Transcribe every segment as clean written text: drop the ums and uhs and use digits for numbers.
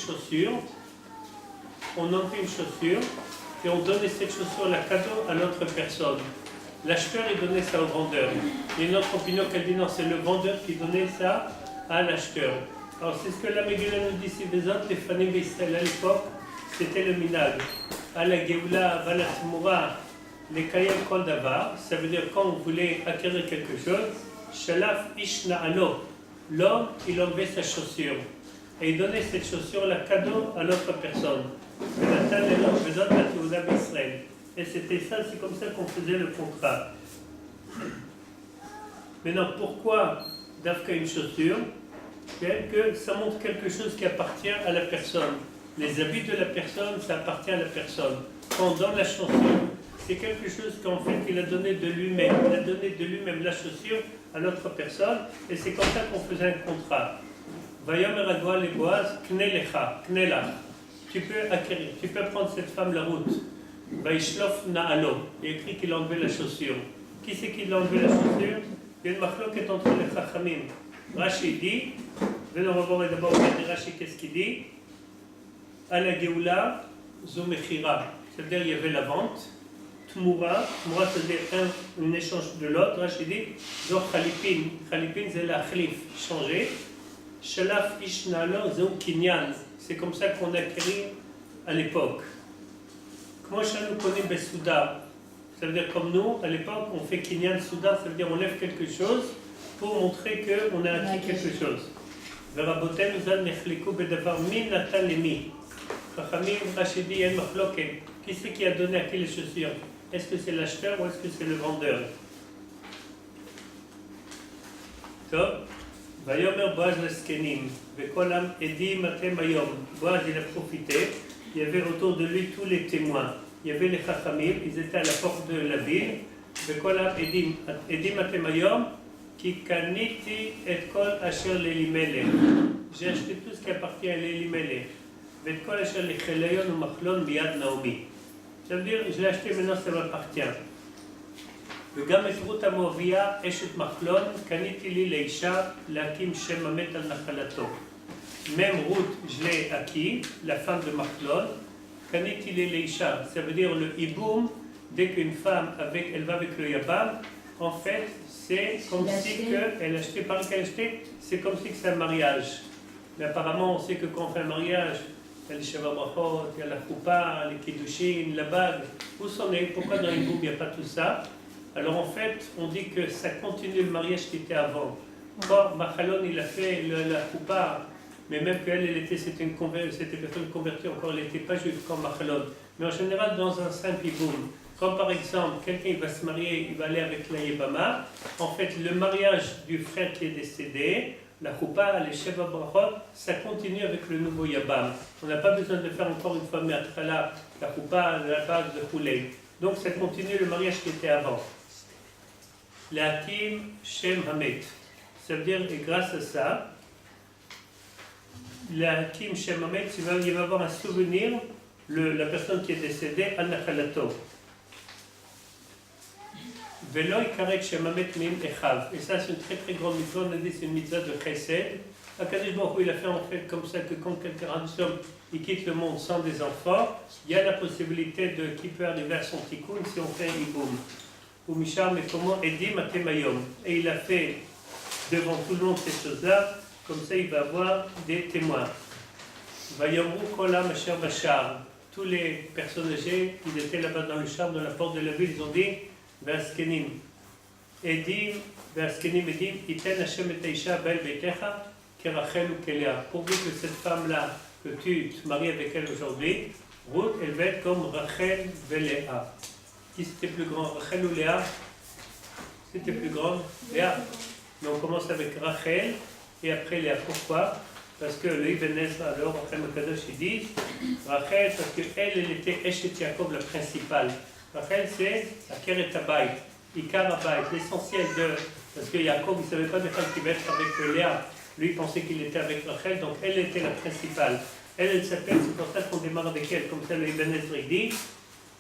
chaussure, on enlevait une chaussure et on donnait cette chaussure la cadeau à l'autre personne. L'acheteur, il donnait ça au vendeur. Il y a une autre opinion qu'elle dit non, c'est le vendeur qui donnait ça à l'acheteur. Alors c'est ce que la Megillah nous dit, si les autres, les Fanim Israël à l'époque, c'était le minag. À la Geoula, à la Tmoura, les Kayem Kol Davar, ça veut dire quand on voulait acquérir quelque chose, Shalaf Ish Na'alo, l'homme, il enlevait sa chaussure. Et il donnait cette chaussure, la cadeau à l'autre personne. Et c'était ça, c'est comme ça qu'on faisait le contrat. Maintenant, pourquoi d'Afka une chaussure? Que ça montre quelque chose qui appartient à la personne. Les habits de la personne, ça appartient à la personne. Quand on donne la chaussure, c'est quelque chose qu'en fait il a donné de lui-même. Il a donné de lui-même la chaussure à l'autre personne, et c'est comme ça qu'on faisait un contrat. Vayomer Agwa les Boaz, Knelecha, Knelach. Tu peux acquérir, tu peux prendre cette femme la route. Vaishlof Na'alo. Il est écrit qu'il a enlevé la chaussure. Qui c'est qui l'a enlevé la chaussure? Il y a une marloquette entre les Chachamim. Rashi dit, venons voir d'abord Rashi, qu'est-ce qu'il dit? À la Geoula, Zomechira. C'est-à-dire il y avait la vente. Tmoura, Tmoura c'est-à-dire un échange de l'autre. Rashi dit, Zor Khalipin. Khalipin c'est la Khalif, changer. Shalaf Ishnalo Zou Kinyan. C'est comme ça qu'on a acquis à l'époque. Comment nous connaît Besouda? Ça veut dire comme nous, à l'époque, on fait Kinyan Souda, ça veut dire on lève quelque chose pour montrer qu'on a acquis quelque chose. Veraboten Zan Nechliku Bedavar Min Natalemi. Chachamim Rachidi El Machloket. Qui c'est qui a donné à qui les chaussures? Est-ce que c'est l'acheteur ou est-ce que c'est le vendeur? Top. Vayomer Boaz Leskenim, Vekolam Edim Atem Ayom. Boaz il a profité, il y avait autour de lui tous les témoins. Il y avait les Chachamim, ils étaient à la porte de la ville. Vekolam Edim Atem Ayom, Ki Kaniti et Kol Asher L'Elimelech. J'ai acheté tout ce qui appartient à l'Elimelech. Vetkol Asher L'Echeleyon ou Machlon Biad Naomi. Ça veut dire, je l'ai acheté, maintenant ça m'appartient. וגם את רות המואביה, אשת מחלון, קניתי לי לאישה להקים שם המת על נחלתו. Même Ruth, je l'ai acquis, la femme de Machlon, קניתי לי לאישה. Ça veut dire le hiboum, dès qu'une femme elle va avec le yabam, en fait, c'est comme si elle achetait, par qu'elle achetait, c'est comme si c'est un mariage. Mais apparemment, on sait que quand on fait un mariage, il y a les Sheva-Brachot, il y a la Koupa, les Kiddushin, la bague. Où s'en est? Pourquoi dans l'hiboum il n'y a pas tout ça? Alors en fait, on dit que ça continue le mariage qui était avant. Quand Machalon il a fait la Koupa, mais même qu'elle c'était une personne convertie encore, elle n'était pas juive comme Machalon. Mais en général, dans un simple hiboum, comme par exemple, quelqu'un va se marier, il va aller avec la Yébama, en fait, le mariage du frère qui est décédé, la Koupa, les Sheva Brachot, ça continue avec le nouveau Yabam. On n'a pas besoin de faire encore une fois, mais après la Koupa, la bague de Koulé. Donc ça continue le mariage qui était avant. L'Hakim Shem Hamet. Ça veut dire, et grâce à ça, l'Hakim Shem Hamet, il va avoir un souvenir, la personne qui est décédée, à Nachalato. Velo Ikarek Shem Hamet Min Echav. Et ça, c'est une très très grande mitzvah, on a dit c'est une mitzvah de Chesed. Akadosh Baruch Hu, il a fait en fait comme ça que quand quelqu'un il quitte le monde sans des enfants, il y a la possibilité de qui peut arriver à son tikkun si on fait un hiboum. Ou Mishar, mais comment Edim Atemayom. Et il a fait devant tout le monde ces choses-là, comme ça il va avoir des témoins. Vayomru Kolam Asher Bashar. Tous les personnes âgées, ils étaient là-bas dans le char, dans la porte de la ville, ils ont dit Vaskenim. Edim, Vaskenim Edim, Iten Hashem et Aisha Bel Betecha, Kerachel ou Kelea. Pourvu que cette femme-là, que tu te maries avec elle aujourd'hui, Ruth, elle va être comme Rachel Veléa. Qui c'était plus grand, Rachel ou Léa? C'était plus grand, Léa. Mais on commence avec Rachel et après Léa. Pourquoi? Parce que le Ibn Ezra, alors, après Makadosh, ils disent Rachel, parce qu'elle était Eshet Yaakov, la principale. Rachel, c'est la Keret Abayt, Ikar Abayt, l'essentiel de. Parce que Yaakov, il ne savait pas de qui va être avec Léa. Lui, il pensait qu'il était avec Rachel, donc elle était la principale. Elle s'appelle, c'est pour ça qu'on démarre avec elle, comme ça le Ibn Ezra dit.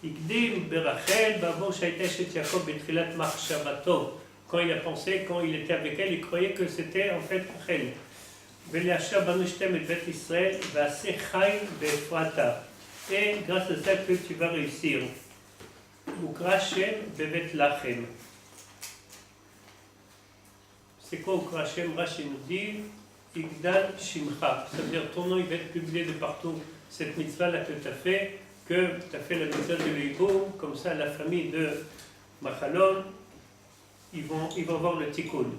Ikdim berachel bavo shaita shet Yaakov betrilat machshavato. Quand il a pensé, quand il était avec elle, il croyait que c'était en fait Rachel. ולאשר בנו שתם את בית ישראל, ועשה חיל באפרתה. Et grâce à ça que tu vas réussir. Ukra Shem bevet lachem. C'est quoi Ukra Shem? Rashi nous dit Igdal Shimcha. Ça veut dire ton nom il va être publié de partout. Cette mitzvah-là que tu as fait, la mitzvah de l'Iboum, comme ça la famille de Machalon, ils vont voir le tikkun.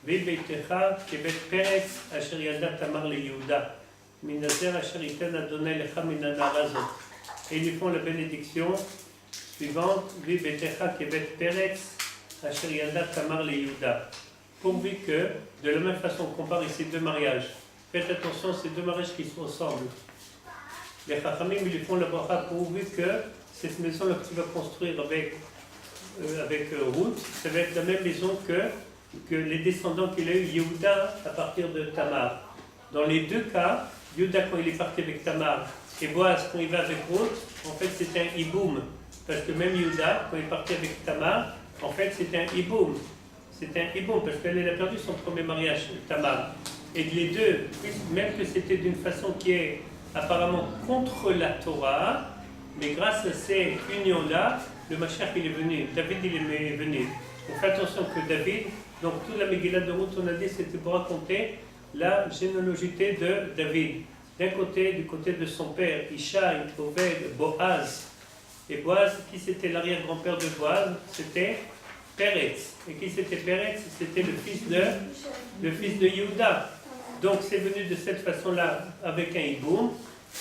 Ve'beitecha kebet peretz asher yada tamar le Yehuda. Minazer asher iten Adonai lecha minana razot. Et ils lui font la bénédiction suivante. Ve'beitecha kebet peretz asher yada tamar le Yehuda. Pourvu que, de la même façon qu'on compare ces deux mariages, faites attention, ces deux mariages qui se ressemblent. Les Chachamim, ils lui font la bracha pourvu que cette maison-là que tu vas construire avec Ruth, ça va être la même maison que les descendants qu'il a eu, Yehuda, à partir de Tamar. Dans les deux cas, Yehuda quand il est parti avec Tamar et Boaz quand il va avec Ruth, en fait c'est un hiboum. Parce que même Yehuda, quand il est parti avec Tamar, en fait c'est un hiboum. C'est un hiboum parce qu'elle a perdu son premier mariage, Tamar. Et les deux, même que c'était d'une façon qui est apparemment contre la Torah, mais grâce à ces unions-là, le Mashiach il est venu, David il est venu. Donc faites attention que David, donc toute la Megillah de Ruth, on a dit, c'était pour raconter la généalogie de David. D'un côté, du côté de son père, Ishaï, Oved, Boaz. Et Boaz, qui c'était l'arrière-grand-père de Boaz? C'était Peretz. Et qui c'était Peretz? C'était le fils de Yehuda. Donc c'est venu de cette façon-là avec un hiboum.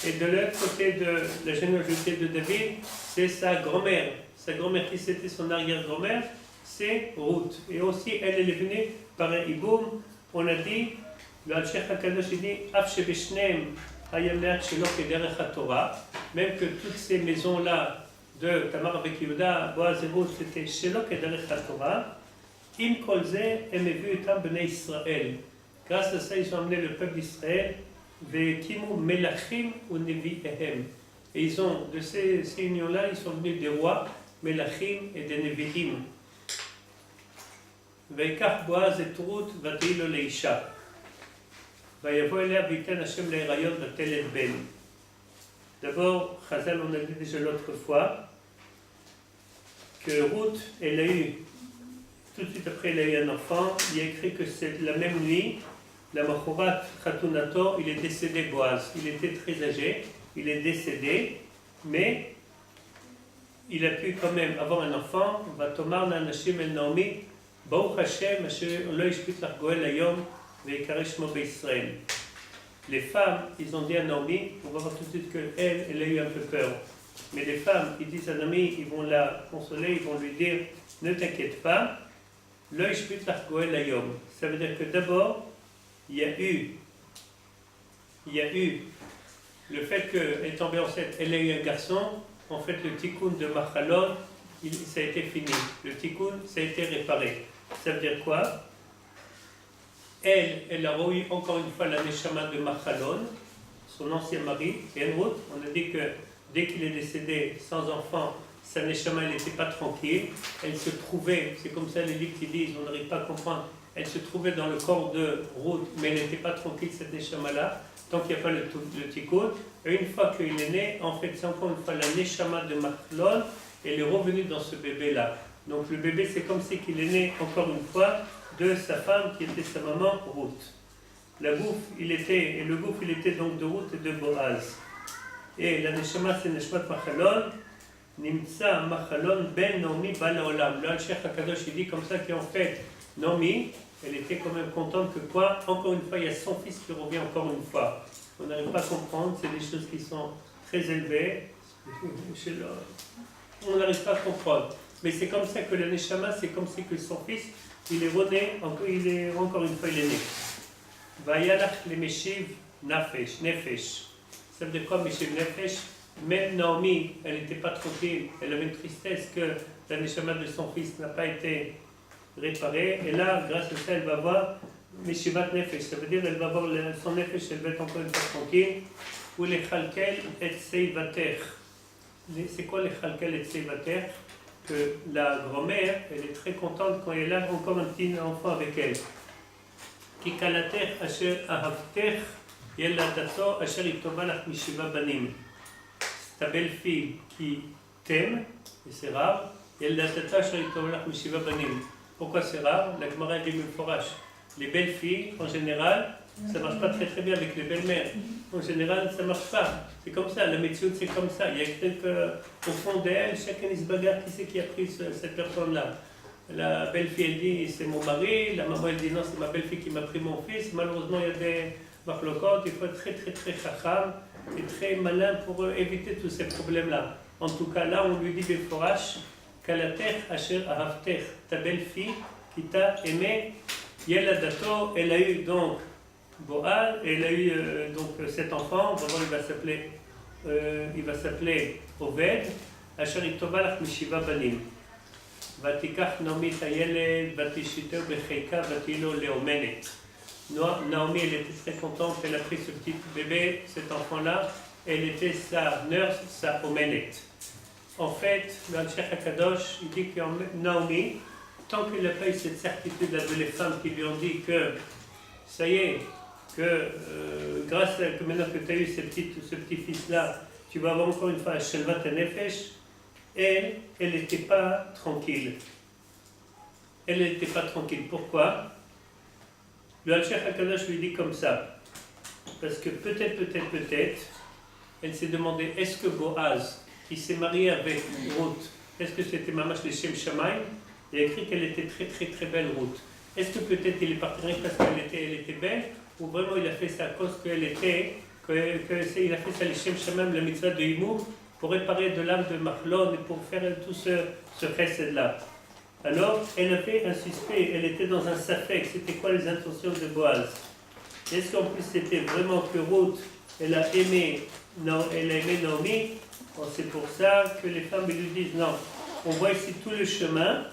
Et de l'autre côté de la généalogie de David, c'est sa grand-mère. Sa grand-mère qui c'était son arrière-grand-mère, c'est Ruth. Et aussi, elle est venue par un hiboum. On a dit, le Al-Sheikh HaKadosh dit, Af shebeshneim hayam leat shelo kederech haTorah. Même que toutes ces maisons-là de Tamar avec Yehuda, Boaz et Ruth, c'était shelo kederech haTorah. Im kol ze hem evu etam bnei Israël. Grâce à ça, ils ont amené le peuple d'Israël, ve'kimu melachim ou nevi'ehem. Et ils ont, de ces unions-là, ils sont venus des rois, melachim et des nevi'im. Ve'ikach Boaz et Ruth v'teilo leisha. Va'yavo elea v'iten Hashem le'erayot v'telet ben. D'abord, Chazal, on a dit déjà l'autre fois, que Ruth, elle a eu, tout de suite après, elle a eu un enfant. Il y a écrit que c'est la même nuit, la Machorat Khatunato, il est décédé Boaz. Il était très âgé, il est décédé, mais il a pu quand même avoir un enfant. Va tomar na nashim el Naomi, Baruch Hashem, asher lo yishpit lach goel hayom, ve'yikare shmo be'Israël. Les femmes, ils ont dit à Naomi, on va voir tout de suite qu'elle, elle a eu un peu peur. Mais les femmes, ils disent à Naomi, ils vont la consoler, ils vont lui dire, ne t'inquiète pas, lo yishpit lach goel hayom. Ça veut dire que d'abord, il y a eu le fait qu'elle est tombée enceinte, elle a eu un garçon, en fait le tikkun de Machalon, ça a été fini. Le tikkun, ça a été réparé. Ça veut dire quoi? Elle a eu encore une fois la neshama de Machalon, son ancien mari, et Ruth. On a dit que dès qu'il est décédé sans enfant, sa neshama n'était pas tranquille. Elle se trouvait, c'est comme ça les livres qui disent, on n'arrive pas à comprendre. Elle se trouvait dans le corps de Ruth, mais elle n'était pas tranquille, cette neshama-là, tant qu'il n'y a pas le tikkun. Et une fois qu'il est né, en fait, c'est encore une fois la neshama de Machlon, elle est revenue dans ce bébé-là. Donc le bébé, c'est comme si qu'il est né encore une fois de sa femme, qui était sa maman, Ruth. Le gouffre, il était donc de Ruth et de Boaz. Et la neshama, c'est neshama de Machlon. Nimtsa Machalon ben Naomi balaolam. Le Al-Sheikh HaKadosh, il dit comme ça qu'en fait, Naomi, elle était quand même contente que quoi? Encore une fois, il y a son fils qui revient encore une fois. On n'arrive pas à comprendre, c'est des choses qui sont très élevées. On n'arrive pas à comprendre. Mais c'est comme ça que le Neshama, c'est comme si que son fils, il est rené, encore une fois, il est né. Vayalach le Meshiv Nefesh. Ça veut dire quoi, Meshiv Nefesh? Même Naomi, elle n'était pas tranquille, elle avait une tristesse que la Neshama de son fils n'a pas été réparée. Et là, grâce à ça, elle va voir Meshivat Nefesh. Ça veut dire qu'elle va voir son Nefesh, elle va être encore une fois tranquille. Ou les Chalkel et Seivater. C'est quoi les Chalkel et Seivater? Que la grand-mère, elle est très contente quand elle a encore un petit enfant avec elle. כי קלתך אשר אהבתך, ילדתו אשר יתומה לך משבעה בנים. ta belle-fille qui t'aime, et c'est rare, ילדתו אשר יתומה לך משבעה בנים. Pourquoi c'est rare? La Gemara dit במפורש. Les belles filles, en général, ça ne marche pas très très bien avec les belles-mères. En général, ça ne marche pas. C'est comme ça, la médecine c'est comme ça. Il y a quelques, au fond d'elle, chacun il se bagarre qui c'est qui a pris cette personne-là. La belle-fille elle dit c'est mon mari, la maman elle dit non c'est ma belle-fille qui m'a pris mon fils. Malheureusement il y a des marloquotes, il faut être très très très chacham et très malin pour éviter tous ces problèmes-là. En tout cas là on lui dit beforash, kalatech asher ahavtech, ta belle-fille qui t'a aimé. Yeladato, elle a eu donc Boaz, elle a eu donc cet enfant, vraiment il va s'appeler Oved, Asher Yitova lach mishiva banim. Vatikach Naomi את הילד, ותשתהו בחיקה, ותהי לו לאומנת. Naomi, elle était très contente, elle a pris ce petit bébé, cet enfant-là, elle était sa nurse, sa omenet. En fait, le Cheikh HaKadosh, il dit que Naomi, tant qu'il n'a pas eu cette certitude de les femmes qui lui ont dit que ça y est, que grâce à que maintenant que tu as eu ce petit fils-là, tu vas avoir encore une fois Shelvat Nefesh, elle n'était pas tranquille. Elle n'était pas tranquille. Pourquoi? Le Cheikh HaKadosh lui dit comme ça. Parce que peut-être, elle s'est demandé, est-ce que Boaz, qui s'est marié avec Ruth, est-ce que c'était Mamash de Shem Shamayim? Il a écrit qu'elle était très très très belle Ruth. Est-ce que peut-être il est parti rien parce qu'elle était belle, ou vraiment il a fait ça à cause qu'elle était, il a fait ça les Shem Shamayim, la mitzvah de Himour, pour réparer de l'âme de Machlon et pour faire tout ce chesed-là. Alors, elle avait un suspect, elle était dans un safek, c'était quoi les intentions de Boaz? Est-ce qu'en plus c'était vraiment que Ruth, elle a aimé Naomi? Bon, c'est pour ça que les femmes lui disent non. On voit ici tout le chemin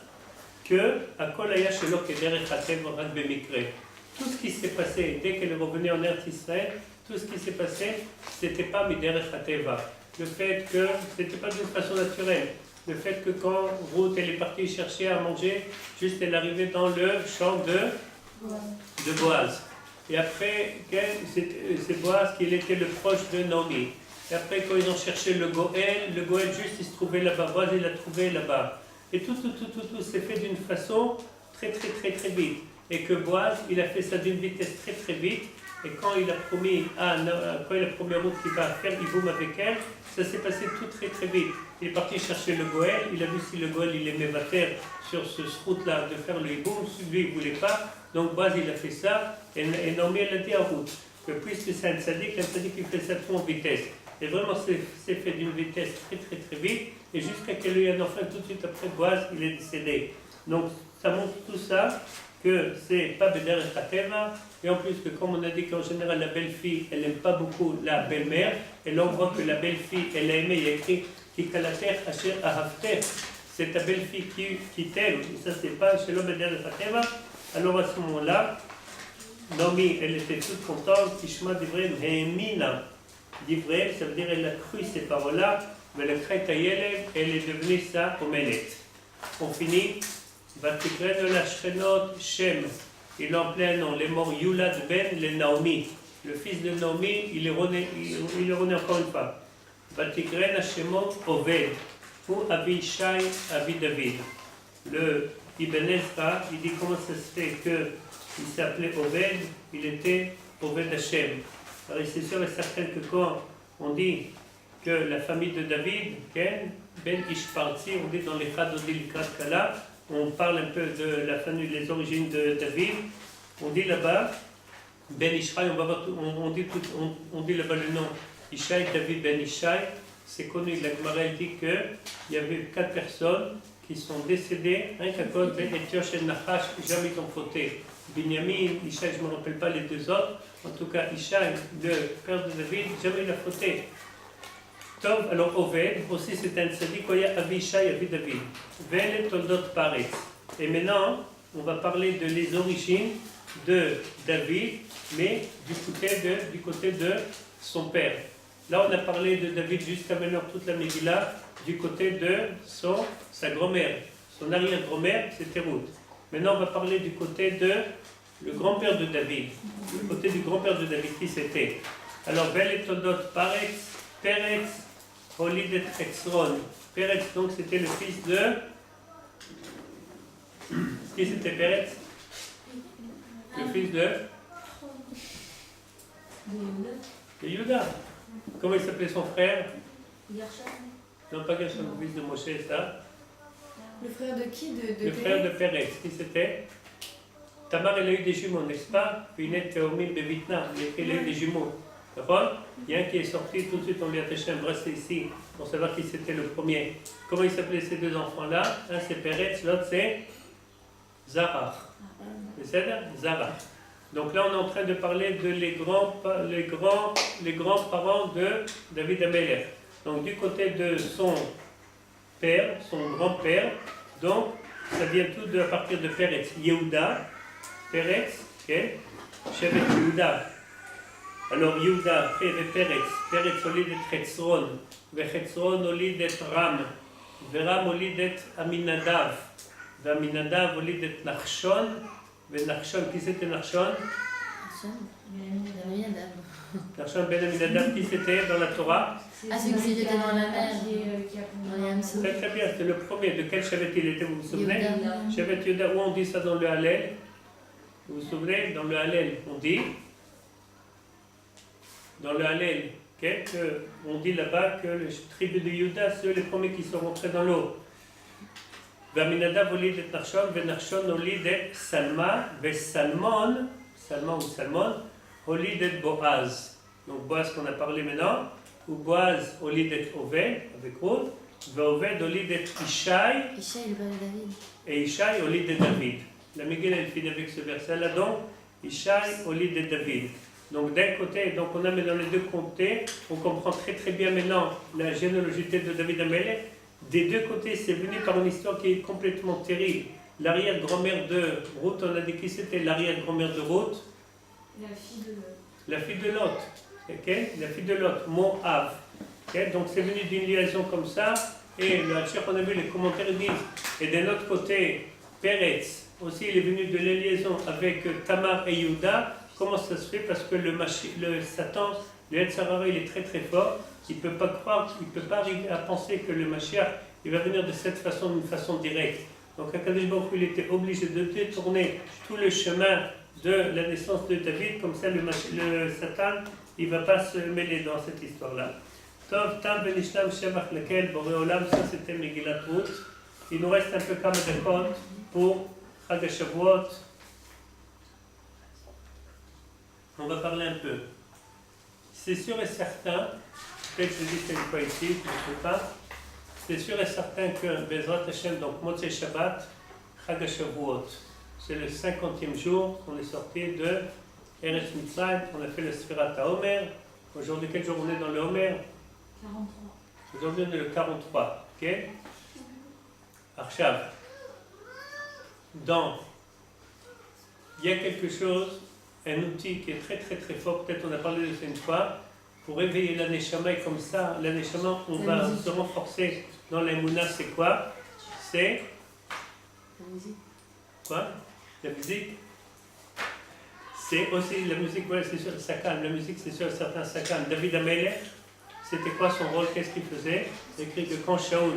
que à Kolaya Shelo Kederech Hatev Rak Bemikre. Tout ce qui s'est passé dès qu'elle est revenue en Eretz Israël, tout ce qui s'est passé, c'était pas Miderech Hateva. Le fait que c'était pas d'une façon naturelle. Le fait que quand Ruth elle est partie chercher à manger, juste elle arrivait dans le champ de Boaz. Et après, c'est Boaz qui était le proche de Naomi. Et après, quand ils ont cherché le Goël juste il se trouvait là-bas, Boaz il l'a trouvé là-bas. Et tout s'est fait d'une façon très vite. Et que Boaz, il a fait ça d'une vitesse très vite. Et quand il a promis à Ruth qu'il va faire Iboum avec elle, ça s'est passé tout très vite. Il est parti chercher le Goël, il a vu si le Goël il aimait Vater sur ce route-là de faire le Iboum, lui il ne voulait pas. Donc Boaz il a fait ça, et Naomi elle a dit à Ruth que puisque c'est un tzaddik il fait ça trop en vitesse. Et vraiment c'est fait d'une vitesse très vite, et jusqu'à qu'elle ait un enfant, tout de suite après Boaz il est décédé. Donc ça montre tout ça, que c'est pas Beder et Hateva, et en plus que comme on a dit qu'en général la belle-fille elle n'aime pas beaucoup la belle-mère, et là on voit que la belle-fille elle a aimé, il y a écrit Kikalater Asher Ahavter, c'est ta belle-fille qui t'aime, et ça c'est pas chez l'homme Beder et Hateva. Alors à ce moment-là, Naomi elle était toute contente, Tishma Divrei Hemina. Divrei, ça veut dire elle a cru ces paroles-là, mais la crête à Yeled, elle est devenue sa omelette. On finit. Vatikrenu la Shchenot Shem, il en plein nom, les morts Yulad Ben, les Naomi. Le fils de Naomi, il est rené encore une fois. Vatikrenu Shemot Oved, ou Avishai, Avi David. Le Ibn Ezra, il dit comment ça se fait qu'il s'appelait Oved, il était Oved Hashem. Alors c'est sûr et certain que quand on dit que la famille de David, Ken, Ben Ishparti, on dit dans les Chadodil Kala, on parle un peu de la famille, des origines de David. On dit là-bas, Ben Ishai, on dit là-bas le nom Ishai, David Ben Ishai. C'est connu, la Gemara dit qu'il y avait 4 personnes qui sont décédées, rien qu'à cause de Etiosh et Nachash, jamais ils ont fauté. Binyamin, Ishai, je ne me rappelle pas les deux autres. En tout cas, Ishai, le père de David, jamais il a fauté. Tov, alors Oved, aussi c'est un tzaddik, il y a Avishai, Avi David. Vele Toldot Paretz. Et maintenant, on va parler de les origines de David, mais du côté de son père. Là, on a parlé de David jusqu'à maintenant toute la Megillah, du côté de sa grand-mère. Son arrière-grand-mère, c'était Ruth. Maintenant, on va parler du côté de le grand-père de David, le côté du grand-père de David, qui c'était? Alors, Beletodot Paretz, Peretz, Holidet Hetzron. Peretz, donc c'était le fils de... Qui c'était Peretz? Le fils de Yehuda. Comment il s'appelait son frère? Non, pas Gershon, le fils de Moshe, ça. Le frère de qui? Le frère de Peretz, qui c'était? Tamar, elle a eu des jumeaux, n'est-ce pas? Pinet, Théomil, Bevitna, elle a eu des jumeaux. D'accord? Il y a un qui est sorti, tout de suite on lui a attaché un bracelet ici pour savoir qui c'était le premier. Comment ils s'appelaient ces deux enfants-là? Un c'est Peretz, l'autre c'est Zarah. C'est ça? Zarah. Donc là on est en train de parler de les grands-parents de David Amelech. Donc du côté de son père, son grand-père, donc ça vient tout à partir de Peretz. Yehuda, Peretz, ok? Shevet Yehuda. Alors Yehuda, après il y avait Peretz. Peretz הוליד את חצרון, וחצרון הוליד את רם, ורם הוליד את עמינדב, ועמינדב הוליד את נחשון, ונחשון, qui c'était Nachshon? Nachshon ben Aminadab, qui c'était dans la Torah? Ah, celui qui était dans la mer. Très très bien, c'était le premier. De quel Shevet il était, vous vous souvenez? Shevet Yehuda, où on dit ça dans le Hallel? Vous vous souvenez? Dans le Hallel, on dit dans le Hallel, okay, on dit là-bas que les tribus de Yehuda, c'est les premiers qui sont rentrés dans l'eau. Vaminadav olid et Nachshon, Venachshon olid et Salma, Vesalmon, Salman ou Salmon, olid et Boaz. Donc Boaz qu'on a parlé maintenant, ou Boaz olid et Oved, avec Ruth, Veoved olid et Ishai, Ishai, le père de David. Et Ishai olid et David. La Megillah elle finit avec ce verset-là, donc Ishai olid et David. Donc d'un côté, donc on a maintenant les deux côtés, on comprend très très bien maintenant la généalogie de David Amelech. Des deux côtés, c'est venu par une histoire qui est complètement terrible. L'arrière-grand-mère de Ruth, on a dit qui c'était l'arrière-grand-mère de Ruth? La fille de Lot. La fille de Lot, okay? La fille de Lot, Moab. Okay? Donc c'est venu d'une liaison comme ça, et le Hachir, on a vu les commentaires disent, et d'un autre côté, Peretz, aussi il est venu de la liaison avec Tamar et Yehuda. Comment ça se fait? Parce que le Satan, le Yetzer Hara, il est très très fort. Il ne peut pas croire, il ne peut pas arriver à penser que le Mashiach, il va venir de cette façon, d'une façon directe. Donc Akadosh Baruch Hu, il était obligé de détourner tout le chemin de la naissance de David. Comme ça, le Satan, il ne va pas se mêler dans cette histoire-là. Tov, Tam, Benishlam, Shemach, lequel, Boré Olam, ça c'était Megillat Ruth. Il nous reste un peu comme des comptes pour Chag HaShavuot. On va parler un peu. C'est sûr et certain, peut-être que je dis une fois ici, je ne sais pas, c'est sûr et certain que Bezrat Hashem, donc Motzei Shabbat, Chag HaShavuot, c'est le 50e jour qu'on est sorti de Eretz Mitzrayim, on a fait le Sfirat HaOmer. Aujourd'hui, quel jour on est dans le Homer? 43. Aujourd'hui, on est le 43, ok? Arshav. Donc, il y a quelque chose, un outil qui est très très très fort, peut-être on a parlé de ça une fois, pour éveiller la Neshama, et comme ça, la Neshama, on va se renforcer dans l'Emouna, c'est quoi? C'est La musique. quoi? La musique? C'est aussi la musique, voilà, c'est sûr, ça calme, la musique, c'est sûr, certain, ça calme. David Amelech, c'était quoi son rôle? Qu'est-ce qu'il faisait? Il écrit que quand Shaoul,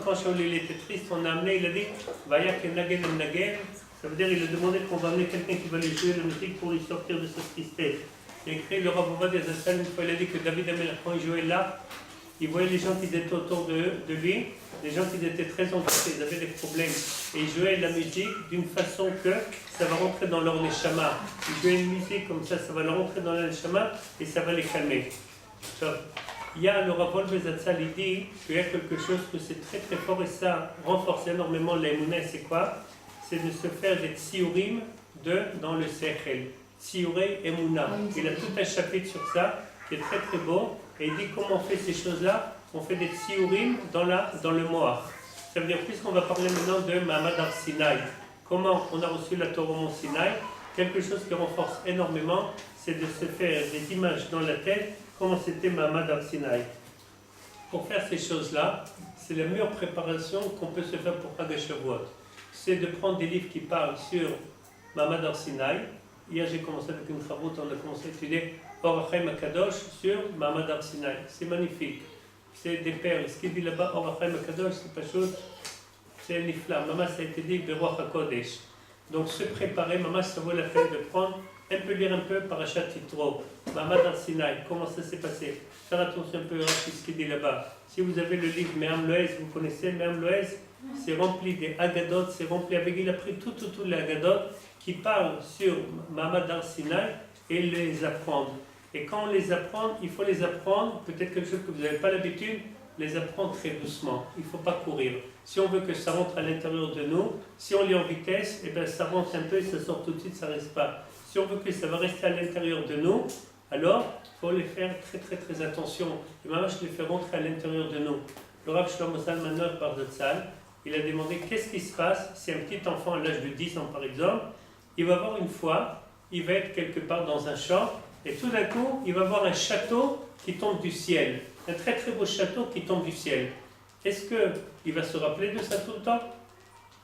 quand Shaoul il était triste, on a amené, il a dit, Vaya ke nagen el nagen. Ça veut dire qu'il a demandé qu'on va amener quelqu'un qui va lui jouer la musique pour lui sortir de cette tristesse. Il a écrit le Rav Ovadia Zatzal, une fois il a dit que David Amelech, quand il jouait là, il voyait les gens qui étaient autour de lui, les gens qui étaient très angoissés, ils avaient des problèmes. Et il jouait la musique d'une façon que ça va rentrer dans leur neshama. Il jouait une musique comme ça, ça va leur rentrer dans leur neshama et ça va les calmer. Il y a le Rav Ovadia Zatzal, il dit qu'il y a quelque chose que c'est très très fort et ça renforce énormément l'Emouna. C'est quoi? C'est de se faire des tsiurim dans le Sechel. Tsiurei Emouna. Il a tout un chapitre sur ça qui est très très beau. Et il dit comment on fait ces choses-là. On fait des tsiurim dans le Moach. Ça veut dire, puisqu'on va parler maintenant de Mahamad Har Sinai, comment on a reçu la Torah au Mont Sinaï, quelque chose qui renforce énormément, c'est de se faire des images dans la tête, comment c'était Mahamad Har Sinai. Pour faire ces choses-là, c'est la meilleure préparation qu'on peut se faire pour Chag HaShavuot. C'est de prendre des livres qui parlent sur Mahamad Har Sinaï. Hier j'ai commencé avec une chavrout, on a commencé à étudier Or HaChaim HaKadosh sur Mahamad Har Sinaï. C'est magnifique. C'est des perles. Ce qu'il dit là-bas, Or HaChaim HaKadosh, c'est pas chose, c'est nifla. Maman, ça a été dit, Beruach HaKodesh. Donc se préparer, maman, ça vaut la peine de prendre, elle peut lire un peu Parashat Yitro, Mahamad Har Sinaï, comment ça s'est passé. Faire attention un peu à ce qu'il dit là-bas. Si vous avez le livre Me'am Loez, vous connaissez Me'am Loez, c'est rempli des Agadot, c'est rempli avec, il a pris tout les Agadot qui parlent sur Mahamad Har Sinaï et les apprendre. Et quand on les apprend, il faut les apprendre, peut-être quelque chose que vous n'avez pas l'habitude, les apprendre très doucement. Il ne faut pas courir. Si on veut que ça rentre à l'intérieur de nous, si on lit en vitesse, eh bien ça rentre un peu et ça sort tout de suite, ça ne reste pas. Si on veut que ça va rester à l'intérieur de nous, alors il faut les faire très attention. Et maintenant, je les fais rentrer à l'intérieur de nous. Le Rav Shlomo Zalman Bar Zatzal, il a demandé qu'est-ce qui se passe si un petit enfant à l'âge de 10 ans par exemple, il va voir une fois, il va être quelque part dans un champ, et tout d'un coup, il va voir un château qui tombe du ciel. Un très beau château qui tombe du ciel. Est-ce qu'il va se rappeler de ça tout le temps?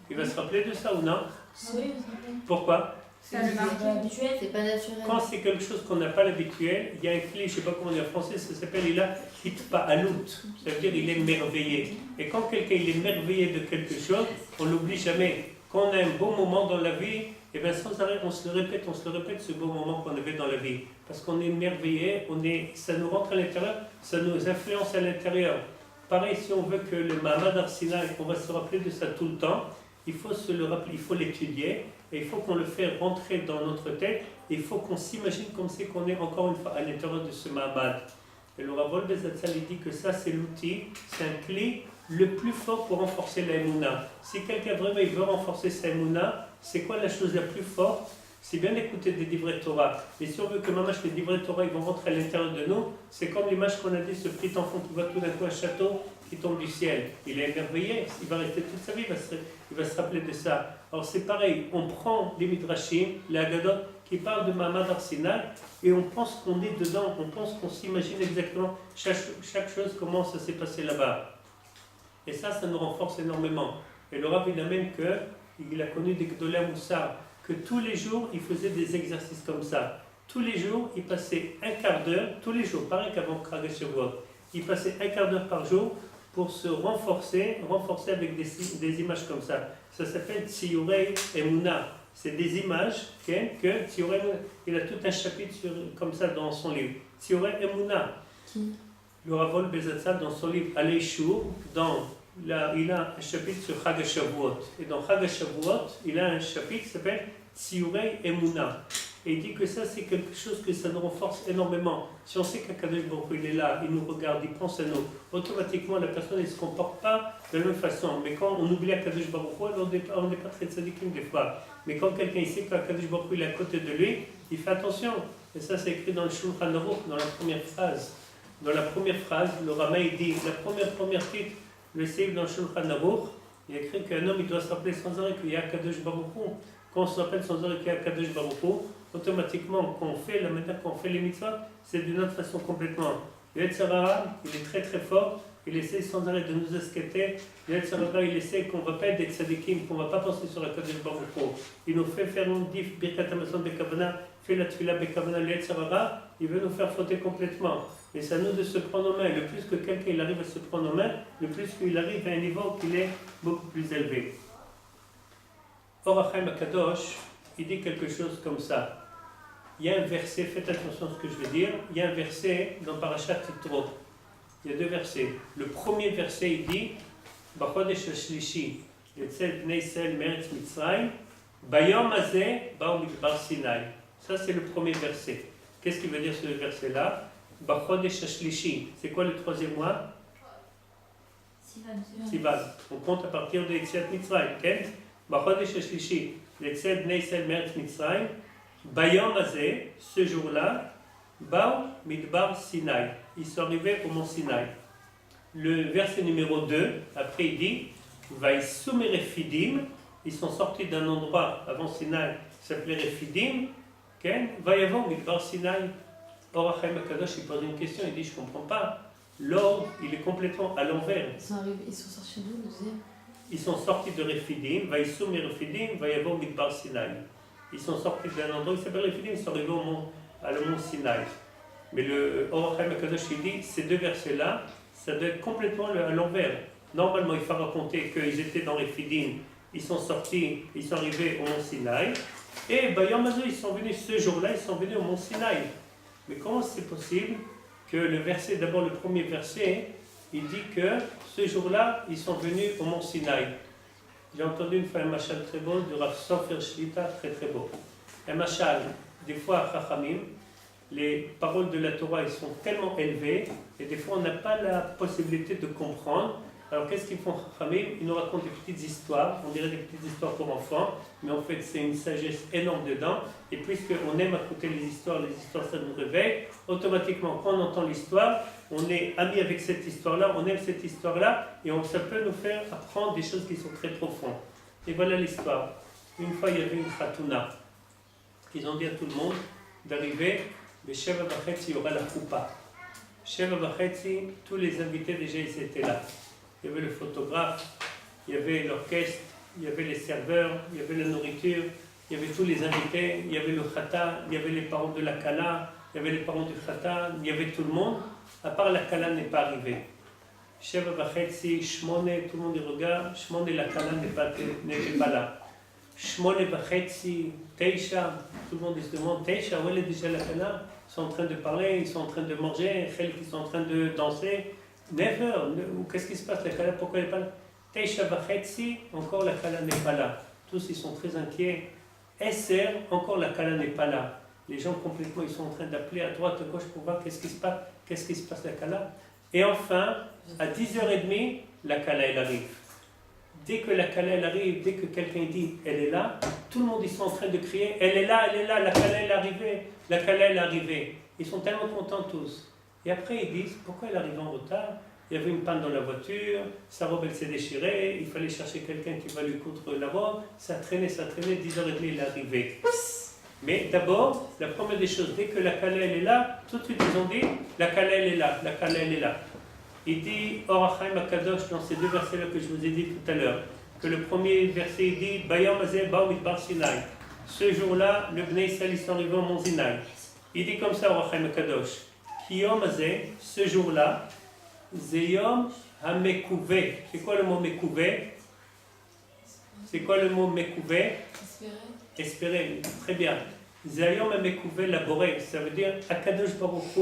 Il va se rappeler de ça ou non? Oui. Pourquoi? C'est pas habituel, c'est pas naturel. Quand c'est quelque chose qu'on n'a pas l'habituel, il y a un clé, je ne sais pas comment dire en français, ça s'appelle il a hitpa'alut. Ça veut dire il est merveillé. Et quand quelqu'un il est merveillé de quelque chose, on ne l'oublie jamais. Quand on a un beau moment dans la vie, et bien sans arrêt, on se le répète ce beau moment qu'on avait dans la vie. Parce qu'on est merveillé, ça nous rentre à l'intérieur, ça nous influence à l'intérieur. Pareil, si on veut que le Mahamad Har Sinaï, on va se rappeler de ça tout le temps, il faut se le rappeler, il faut l'étudier, et il faut qu'on le fait rentrer dans notre tête, et il faut qu'on s'imagine comme c'est qu'on est encore une fois à l'intérieur de ce Mahamad. Et le Rav Wolbe Zatzal dit que ça c'est l'outil, c'est un clé le plus fort pour renforcer la Emouna. Si quelqu'un vraiment il veut renforcer sa Emouna, c'est quoi la chose la plus forte? C'est bien d'écouter des divrei Torah. Mais si on veut que mamash les divrei Torah ils vont rentrer à l'intérieur de nous, c'est comme l'image qu'on a dit, ce petit enfant qui voit tout d'un coup un château qui tombe du ciel. Il est émerveillé, il va rester toute sa vie, il va se rappeler de ça. Alors c'est pareil, on prend les Midrashim, les Agadot, qui parlent de Mahamad Har Sinaï, et on pense qu'on est dedans, on pense qu'on s'imagine exactement chaque chose, comment ça s'est passé là-bas. Et ça nous renforce énormément. Et le Rav, il amène qu'il a connu des Gdolei Moussar, que tous les jours, il faisait des exercices comme ça. Tous les jours, il passait un quart d'heure, tous les jours, pareil qu'avant Krag Shavuot, il passait un quart d'heure par jour pour se renforcer avec des images comme ça. Ça s'appelle Tziyurei Emuna. C'est des images que Tziyurei Emuna, il a tout un chapitre comme ça dans son livre. Tziyurei Emuna. Le Rav Wolbe Zatzal, dans son livre Alei Shur, il a un chapitre sur Chag HaShavuot. Et dans Chag HaShavuot, il a un chapitre qui s'appelle Tziyurei Emuna. Et il dit que ça, c'est quelque chose que ça nous renforce énormément. Si on sait qu'Akadosh Baruch Hu, il est là, il nous regarde, il pense à nous, automatiquement, la personne ne se comporte pas de la même façon. Mais quand on oublie Akadosh Baruch Hu, on n'est pas très tzadikim des fois. Mais quand quelqu'un sait qu'Akadosh Baruch Hu est à côté de lui, il fait attention. Et ça, c'est écrit dans le Shulchan Aruch, dans la première phrase. Dans la première phrase, le Rama, il dit, la première titre, le Seif dans le Shulchan Aruch, il a écrit qu'un homme, il doit se rappeler sans arrêt qu'il y a Akadosh Baruch Hu. Quand on se rappelle sans arrêt qu'il y a Akadosh Baruch Hu, automatiquement, quand on fait les mitzvot, c'est d'une autre façon complètement. Le Yetzer Hara, il est très fort, il essaie sans arrêt de nous escater. Le Yetzer Hara, il essaie qu'on ne va pas être des tzadikim, qu'on ne va pas penser sur Akadosh Baruch Hu. Il nous fait faire une diff, Birkat Hamazon Bekavana, fait la Tfila Bekavana, le Yetzer Hara, il veut nous faire fauter complètement. Mais c'est à nous de se prendre en main. Le plus que quelqu'un il arrive à se prendre en main, le plus qu'il arrive à un niveau qui est beaucoup plus élevé. Or HaChaim HaKadosh, il dit quelque chose comme ça. Il y a un verset, faites attention à ce que je vais dire, il y a un verset dans Parashat Yitro. Il y a deux versets. Le premier verset, il dit B'chodesh hashlishi, yetzet bnei Israël me'eretz Mitzrayim, bayom hazeh ba'u midbar Sinaï. Ça, c'est le premier verset. Qu'est-ce qu'il veut dire ce verset-là? B'chodesh hashlishi. C'est quoi le troisième mois? Sivan. On compte à partir de Yetziat Mitzrayim. B'chodesh hashlishi, yetzet bnei Israël me'eretz Mitzrayim, bayom hazeh, ce jour-là, ba'u midbar Sinaï. Ils sont arrivés au mont Sinaï. Le verset numéro 2, après il dit Vaïsoum et Refidim, ils sont sortis d'un endroit avant Sinaï qui s'appelait Refidim, Vaïavon Midbar Sinaï. Or HaChaim HaKadosh il pose une question, il dit je ne comprends pas. L'ordre, il est complètement à l'envers. Ils sont sortis d'où, le deuxième? Ils sont sortis de Refidim, Vaïsoum et Refidim, Vaïavon Midbar Sinaï. ils sont sortis d'un endroit qui s'appelle Rephidim, ils sont arrivés à le mont Sinaï. Mais le Or HaChaim Akadosh, il dit, ces deux versets-là, ça doit être complètement à l'envers. Normalement, il faut raconter qu'ils étaient dans Rephidim, ils sont sortis, ils sont arrivés au mont Sinaï, et Bayom Hazeh, ils sont venus ce jour-là, ils sont venus au mont Sinaï. Mais comment c'est possible que le verset, d'abord le premier verset, il dit que ce jour-là, ils sont venus au mont Sinaï. J'ai entendu une fois un machal très beau, du Rav Sofer Shlita, très très beau. Un machal, des fois à Chachamim, les paroles de la Torah, ils sont tellement élevées, et des fois on n'a pas la possibilité de comprendre. Alors qu'est-ce qu'ils font Chachamim? Ils nous racontent des petites histoires, on dirait des petites histoires pour enfants, mais en fait c'est une sagesse énorme dedans, et puisqu'on aime écouter les histoires ça nous réveille, automatiquement quand on entend l'histoire, on est ami avec cette histoire-là, on aime cette histoire-là, et ça peut nous faire apprendre des choses qui sont très profondes. Et voilà l'histoire. Une fois il y avait une khatouna, ils ont dit à tout le monde d'arriver, mais Sheva Bachetzi, il y aura la choupa. Sheva Bachetzi, tous les invités déjà ils étaient là. Il y avait le photographe, il y avait l'orchestre, il y avait les serveurs, il y avait la nourriture, il y avait tous les invités, il y avait le khata, il y avait les parents de la kala, il y avait les parents du khata, il y avait tout le monde, à part la kala n'est pas arrivée. Sheva Bachetzi, Shmone, tout le monde y regarde, Shmone la kala n'était pas là. Shmone Bachetzi, Teisha, tout le monde se demande, Teisha, où est déjà la kala? Ils sont en train de parler, ils sont en train de manger, ils sont en train de danser. Never, qu'est-ce qui se passe, la kala, pourquoi elle n'est pas là? Teisha Bachetzi, encore la kala n'est pas là. Tous ils sont très inquiets. Esser, encore la kala n'est pas là. Les gens complètement, ils sont en train d'appeler à droite, à gauche pour voir qu'est-ce qui se passe la kala. Et enfin, à 10h30, la kala elle arrive. Dès que la kala elle arrive, dès que quelqu'un dit elle est là, tout le monde ils sont en train de crier elle est là, la kala elle est arrivée, la kala elle est arrivée. Ils sont tellement contents tous. Et après ils disent pourquoi elle arrive en retard? Il y avait une panne dans la voiture, sa robe elle s'est déchirée, il fallait chercher quelqu'un qui va lui coudre la robe, ça traînait, 10h30 il est arrivé. Mais d'abord, la première des choses, dès que la kala elle est là, tout de suite ils ont dit la kala elle est là, la kala elle est là. Il dit Or HaChaim Akadosh dans ces deux versets-là que je vous ai dit tout à l'heure, que le premier verset il dit Bayom Hazeh Baou Midbar Sinai. Ce jour-là, le Bnei Israël ils sont arrivés au mont Sinaï. Il dit comme ça Or HaChaim Akadosh Kiyom Hazeh, ce jour-là, Zeyom HaMekouvé. C'est quoi le mot Mekouvé? C'est quoi le mot Mekouvé? Espérer, très bien. Zayom HaMekouvé laboré, ça veut dire Akadosh Baruch Hu,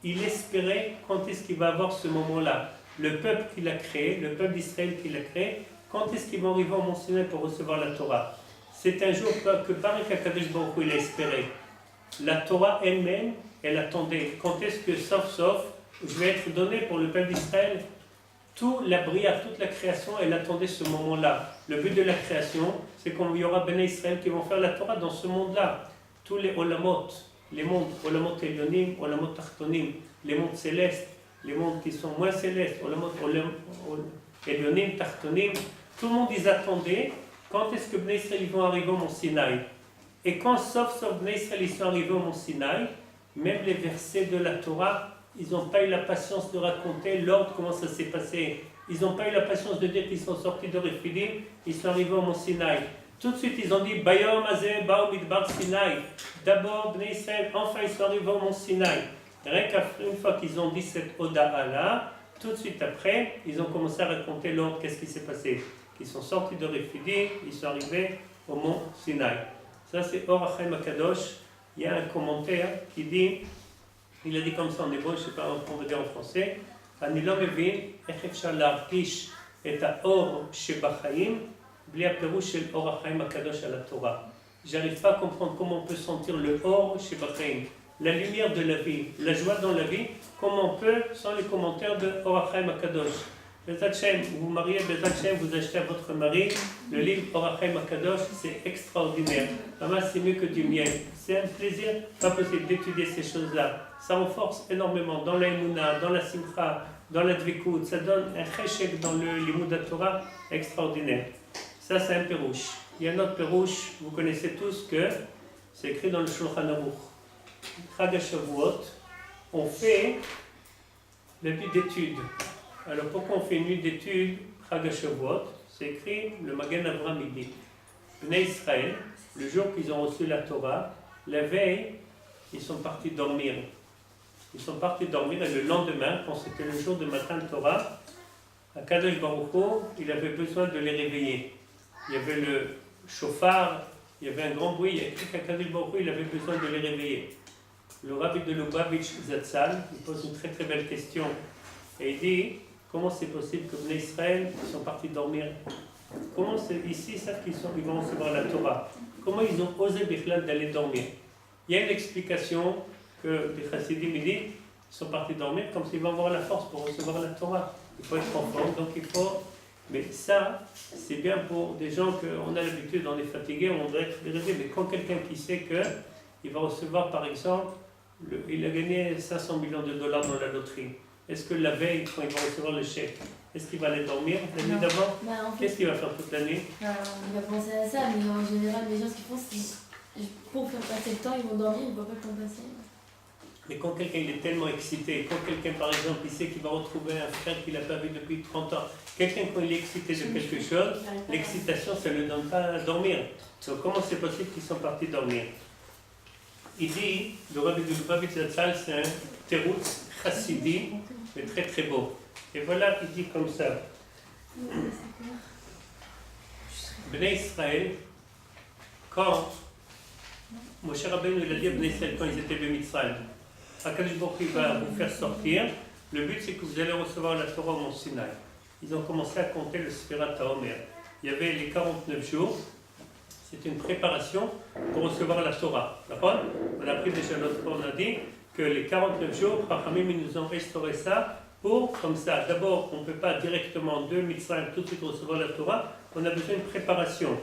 il espérait quand est-ce qu'il va avoir ce moment-là. Le peuple qu'il a créé, le peuple d'Israël qu'il a créé, quand est-ce qu'ils vont arriver au mont Sinaï pour recevoir la Torah? C'est un jour que pareil qu'Akadosh Baruch Hu il a espéré. La Torah elle-même, elle attendait. Quand est-ce que, sauf, je vais être donné pour le peuple d'Israël? Toute la brière, toute la création, elle attendait ce moment-là. Le but de la création, c'est qu'il y aura Bnei Israël qui vont faire la Torah dans ce monde-là. Tous les olamot, les mondes, olamot elyonim, olamot tachtonim, les mondes célestes, les mondes qui sont moins célestes, olamot elyonim, tachtonim, tout le monde ils attendaient quand est-ce que Bnei Israël vont arriver au mont Sinaï. Et quand, sauf Bnei Israël ils sont arrivés au mont Sinaï, même les versets de la Torah, ils n'ont pas eu la patience de raconter l'ordre, comment ça s'est passé. Ils n'ont pas eu la patience de dire qu'ils sont sortis de Rephidim, ils sont arrivés au mont Sinaï. Tout de suite, ils ont dit Bayom Hazeh Baou Midbar Sinaï. D'abord, Bnei Israël, enfin ils sont arrivés au mont Sinaï. Rien qu'une fois qu'ils ont dit cette Oda-là, tout de suite après, ils ont commencé à raconter l'ordre, qu'est-ce qui s'est passé. Ils sont sortis de Rephidim, ils sont arrivés au mont Sinaï. Ça, c'est Or HaChaim Akadosh. Il y a un commentaire qui dit, il a dit comme ça en hébreu, je ne sais pas comment on va dire en français, אני לא מבין איך אפשר להרגיש את האור שבחיים בלי הפירוש של אור החיים הקדוש על התורה. J'arrive pas à comprendre comment on peut sentir le or שבחיים, la lumière de la vie, la joie dans la vie, comment on peut, sans les commentaires de Or HaChaim Akadosh. Bezat Hashem, vous mariez, Bezat Hashem, vous achetez à votre mari le livre Or HaChaim Akadosh, c'est extraordinaire. Vraiment, c'est mieux que du miel. C'est un plaisir pas possible d'étudier ces choses-là. Ça renforce énormément dans la Emouna, dans la Simcha, dans la Dvikout. Ça donne un cheshek dans le Limud Torah extraordinaire. Ça, c'est un pérouche. Il y a un autre pérouche, vous connaissez tous que c'est écrit dans le Shulchan Aruch. Chag HaShavuot, on fait la nuit d'études. Alors pourquoi on fait une nuit d'études Chag HaShavuot? C'est écrit, le Magen Avraham il dit Bnei Israël, le jour qu'ils ont reçu la Torah, la veille, ils sont partis dormir. Ils sont partis dormir et le lendemain, quand c'était le jour de matin de Torah, Akadosh Baruch Hu, il avait besoin de les réveiller. Il y avait le chauffard, il y avait un grand bruit, il y a écrit qu'Akadosh Baruch Hu, il avait besoin de les réveiller. Le rabbi de Lubavitch Zatzal, il pose une très très belle question et il dit comment c'est possible que les Israël sont partis dormir? Comment c'est ici, ils savent ils vont recevoir la Torah? Comment ils ont osé Bichlal d'aller dormir? Il y a une explication que les Chassidim disent, ils sont partis dormir comme s'ils vont avoir la force pour recevoir la Torah. Il faut être en forme, donc il faut... Mais ça, c'est bien pour des gens qu'on a l'habitude, on est fatigué, on doit être réveillé. Mais quand quelqu'un qui sait qu'il va recevoir, par exemple, il a gagné 500 millions de dollars dans la loterie. Est-ce que la veille, quand il va recevoir le chèque, est-ce qu'il va aller dormir la nuit d'avant? Qu'est-ce qu'il va faire toute la nuit? Il va penser à ça, mais en général, les gens, ce qu'ils font, c'est pour faire passer le temps, ils vont dormir, ils ne voient pas le temps passer. Mais quand quelqu'un il est tellement excité, quand quelqu'un par exemple il sait qu'il va retrouver un frère qu'il n'a pas vu depuis 30 ans, quelqu'un quand il est excité de quelque chose, l'excitation ça ne le donne pas à dormir. Donc comment c'est possible qu'ils sont partis dormir? Il dit, le rabbi de Lubavitch Zatzal, c'est un teroutz chassidi, mais très très beau. Et voilà, il dit comme ça. Bnei Israël, quand Moshe Rabbeinu il a dit à Bnei Israël quand ils étaient de Mitzrayim, Akadosh Baruch Hu va vous faire sortir, le but c'est que vous allez recevoir la Torah au Mont Sinaï. Ils ont commencé à compter le Sfirat HaOmer. Il y avait les 49 jours, c'était une préparation pour recevoir la Torah. D'accord? On a pris déjà l'autre fois, on a dit que les 49 jours, Chachamim nous ont restauré ça pour, comme ça, d'abord on ne peut pas directement de Mitzrayim tout de suite recevoir la Torah, on a besoin d'une préparation.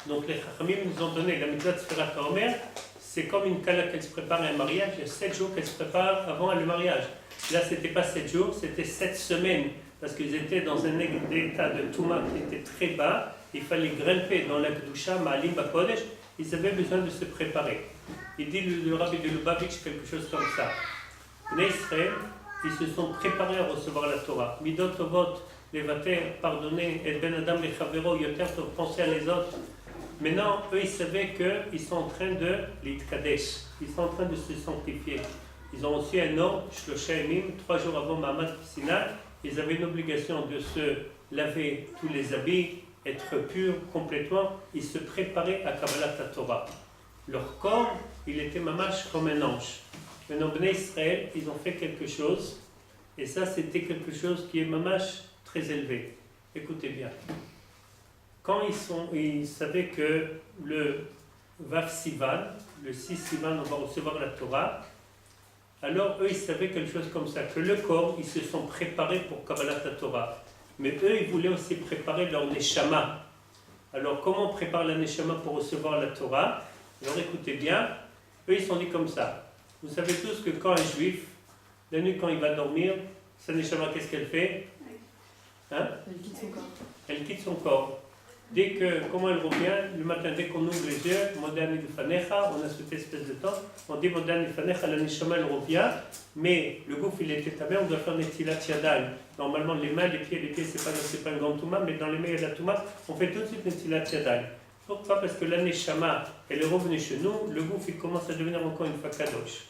Donc les Chachamim nous ont donné la mitzvah de Sfirat HaOmer. C'est comme une kala qu'elle se prépare à un mariage, il y a 7 jours qu'elle se prépare avant le mariage. Là, ce n'était pas 7 jours, c'était 7 semaines, parce qu'ils étaient dans un état de Touma qui était très bas, il fallait grimper dans la Kedusha, Ma'alim Bakodesh, ils avaient besoin de se préparer. Il dit le rabbi de Lubavitch quelque chose comme ça. Les Israël, ils se sont préparés à recevoir la Torah. Midot Tovot, les Vater, pardonner, et Ben Adam, les Chavero, Yoter, penser à les autres. Maintenant, eux, ils savaient qu'ils sont en train de l'Itkadesh, ils sont en train de se sanctifier. Ils ont aussi un ordre, Shlosha Yamim, 3 jours avant Mahamad Sinai, ils avaient une obligation de se laver tous les habits, être purs complètement, ils se préparaient à Kabbalat Torah. Leur corps, il était mamash comme un ange. Maintenant, Bnei Israël, ils ont fait quelque chose, et ça, c'était quelque chose qui est mamash très élevé. Écoutez bien. Quand ils savaient que le Vav Sivan, le 6 Sivan, on va recevoir la Torah, alors eux, ils savaient quelque chose comme ça, que le corps, ils se sont préparés pour Kabbalat Torah. Mais eux, ils voulaient aussi préparer leur Neshama. Alors, comment on prépare la Neshama pour recevoir la Torah? Alors, écoutez bien, eux, ils se sont dit comme ça. Vous savez tous que quand un juif, la nuit, quand il va dormir, sa Neshama, qu'est-ce qu'elle fait? Hein? Elle quitte son corps. Elle quitte son corps. Dès que, comment elle revient, le matin, dès qu'on ouvre les yeux, Modani de Fanecha, on a cette espèce de temps, on dit Modani de Fanecha, la Neshama, elle revient, mais le gouffre, il était tabé, on doit faire Netilat Yadayim. Normalement, les mains, les pieds, c'est pas un grand Touma, mais dans les mains, il y a la Touma, on fait tout de suite Netilat Yadayim. Pourquoi? Parce que la Neshama, elle est revenue chez nous, le gouffre, il commence à devenir encore une fois Kadosh.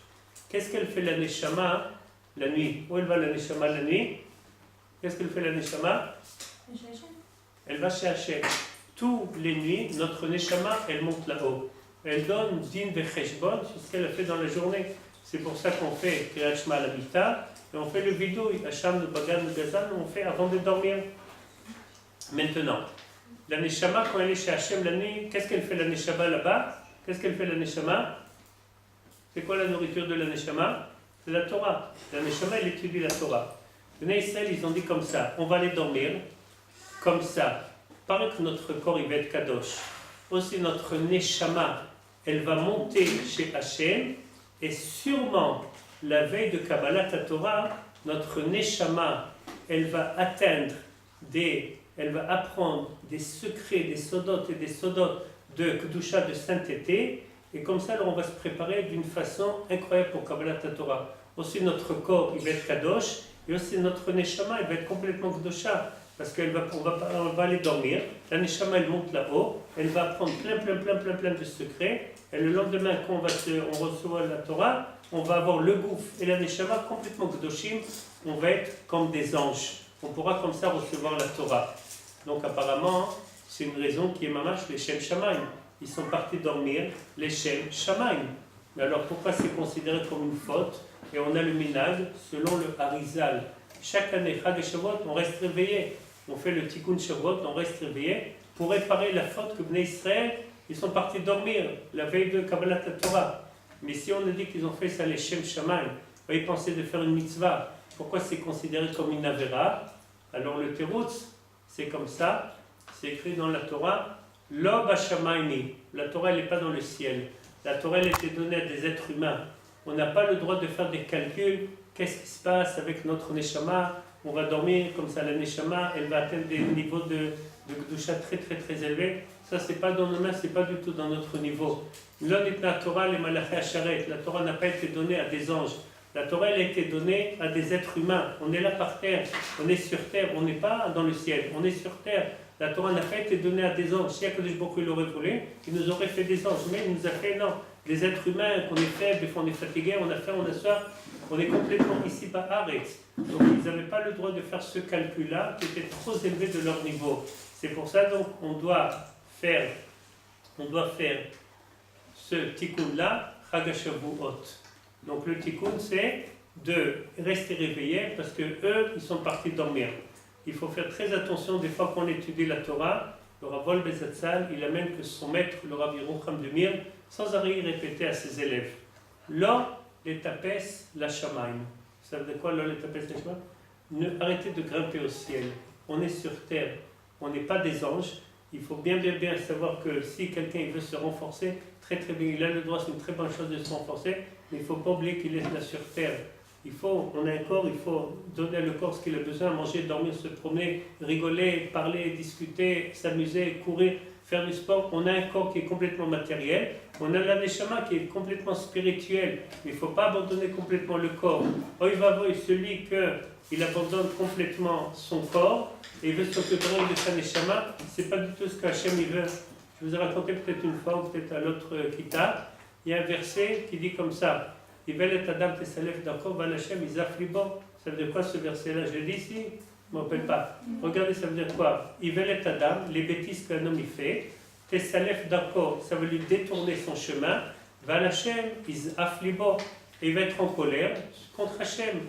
Qu'est-ce qu'elle fait la Neshama la nuit? Où elle va la Neshama la nuit? Qu'est-ce qu'elle fait la Neshama? Elle va chez Hachem. Toutes les nuits, notre Neshama, elle monte là-haut. Elle donne din vecheshbon sur ce qu'elle a fait dans la journée. C'est pour ça qu'on fait Kriyat Shema la Mita, et on fait le vidouille, Hacham, le Bagan, le Gazan, on fait avant de dormir. Maintenant, la Neshama, quand elle est chez Hachem la nuit, qu'est-ce qu'elle fait la Neshama là-bas? Qu'est-ce qu'elle fait la Neshama? C'est quoi la nourriture de la Neshama? C'est la Torah. La Neshama, elle étudie la Torah. Les Israël, ils ont dit comme ça, on va aller dormir, comme ça. Paraît que notre corps, il va être Kadosh. Aussi, notre Neshama, elle va monter chez Hachem, et sûrement, la veille de Kabbalat Torah, notre Neshama, elle va elle va apprendre des secrets, des sodotes et des sodotes de Kedusha, de sainteté, et comme ça, alors on va se préparer d'une façon incroyable pour Kabbalat Torah. Aussi, notre corps, il va être Kadosh, et aussi notre Neshama, il va être complètement Kedusha. parce on va aller dormir, la Neshama elle monte là-haut, elle va apprendre plein de secrets, et le lendemain quand on reçoit la Torah, on va avoir le gouffre et la Neshama complètement Kedoshim, on va être comme des anges, on pourra comme ça recevoir la Torah. Donc apparemment, c'est une raison qui est mamash les Shem Shamaim. Ils sont partis dormir, les Shem Shamaim. Mais alors pourquoi c'est considéré comme une faute? Et on a le minag selon le Harizal. Chaque année, Chag et Shavuot, on reste réveillé. On fait le Tikkun Shavuot, on reste réveillé pour réparer la faute que Bnei Israël, ils sont partis dormir la veille de Kabbalat Torah. Mais si on a dit qu'ils ont fait ça les Shem Shamaim, ils pensaient de faire une mitzvah. Pourquoi c'est considéré comme une avera? Alors le Teroutz, c'est comme ça, c'est écrit dans la Torah, Lo Bashamaimi. La Torah elle n'est pas dans le ciel. La Torah elle était donnée à des êtres humains. On n'a pas le droit de faire des calculs. Qu'est-ce qui se passe avec notre Neshama? On va dormir comme ça, la Neshama, elle va atteindre des niveaux de Kedusha très élevés. Ça, c'est pas dans nos mains, c'est pas du tout dans notre niveau. La Torah, les Malachei Asharet, la Torah n'a pas été donnée à des anges. La Torah, elle a été donnée à des êtres humains. On est là par terre, on est sur terre, on n'est pas dans le ciel, on est sur terre. La Torah n'a pas été donnée à des anges. Si Akadosh Baruch Hu l'aurait voulu, il nous aurait fait des anges. Mais il nous a fait, non, des êtres humains, qu'on est faible, des fois on est fatigué, on a faim, on a soif, on est complètement ici par arrêt. Donc ils n'avaient pas le droit de faire ce calcul-là, qui était trop élevé de leur niveau. C'est pour ça donc on doit faire ce tikkun-là, Chag HaShavuot. Donc le tikkun, c'est de rester réveillé, parce que eux, ils sont partis dormir. Il faut faire très attention, des fois qu'on étudie la Torah, le Rav Wolbe Zatzal, il amène que son maître, le Rav Yerucham de Mir, sans arrêt répéter à ses élèves, Lo les tapes la shamaim. Ça veut dire quoi, Lo les tapes la shamaim? Arrêtez de grimper au ciel. On est sur terre, on n'est pas des anges. Il faut bien savoir que si quelqu'un veut se renforcer, très bien, il a le droit, c'est une très bonne chose de se renforcer, mais il ne faut pas oublier qu'il est là sur terre. On a un corps, il faut donner à le corps ce qu'il a besoin, manger, dormir, se promener, rigoler, parler, discuter, s'amuser, courir, faire du sport. On a un corps qui est complètement matériel, on a la neshama qui est complètement spirituel, mais il ne faut pas abandonner complètement le corps. Oh, il va voir celui qu'il abandonne complètement son corps et il veut s'occuper de sa neshama, c'est pas du tout ce qu'Hachem il veut. Je vous ai raconté peut-être une fois ou peut-être à l'autre kita, il y a un verset qui dit comme ça. Ivelet Adam Tesalef Dakov Balachem Izaflibo. Ça veut dire quoi ce verset-là? Je l'ai dit ici, je ne me rappelle pas. Regardez, ça veut dire quoi? Ivelet Adam, les bêtises qu'un homme y fait. Tesalef Dakov, ça veut lui détourner son chemin. Balachem Izaflibo. Et il va être en colère contre Hachem.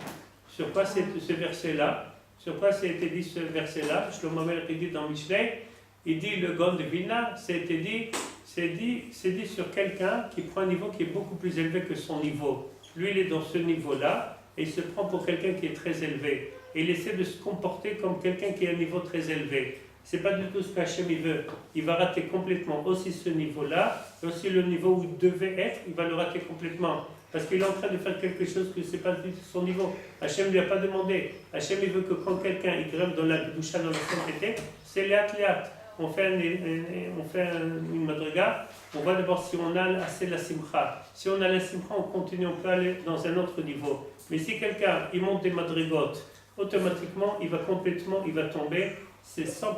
Sur quoi c'est ce verset-là? Sur quoi c'est été dit ce verset-là? Shlomo Melech dit dans Mishlei, il dit le Gaon de Vilna, c'est dit sur quelqu'un qui prend un niveau qui est beaucoup plus élevé que son niveau. Lui, il est dans ce niveau-là, et il se prend pour quelqu'un qui est très élevé. Et il essaie de se comporter comme quelqu'un qui a un niveau très élevé. C'est pas du tout ce qu'Hachem il veut. Il va rater complètement aussi ce niveau-là, et aussi le niveau où il devait être, il va le rater complètement. Parce qu'il est en train de faire quelque chose que ce n'est pas du tout son niveau. Hachem ne lui a pas demandé. Hachem il veut que quand quelqu'un il grimpe dans la doucha, dans la sainteté, c'est léat. On fait une madriga, on va d'abord si on a assez la simcha. Si on a la simcha, on continue, on peut aller dans un autre niveau. Mais si quelqu'un il monte des madrigotes, automatiquement il va tomber. C'est 100%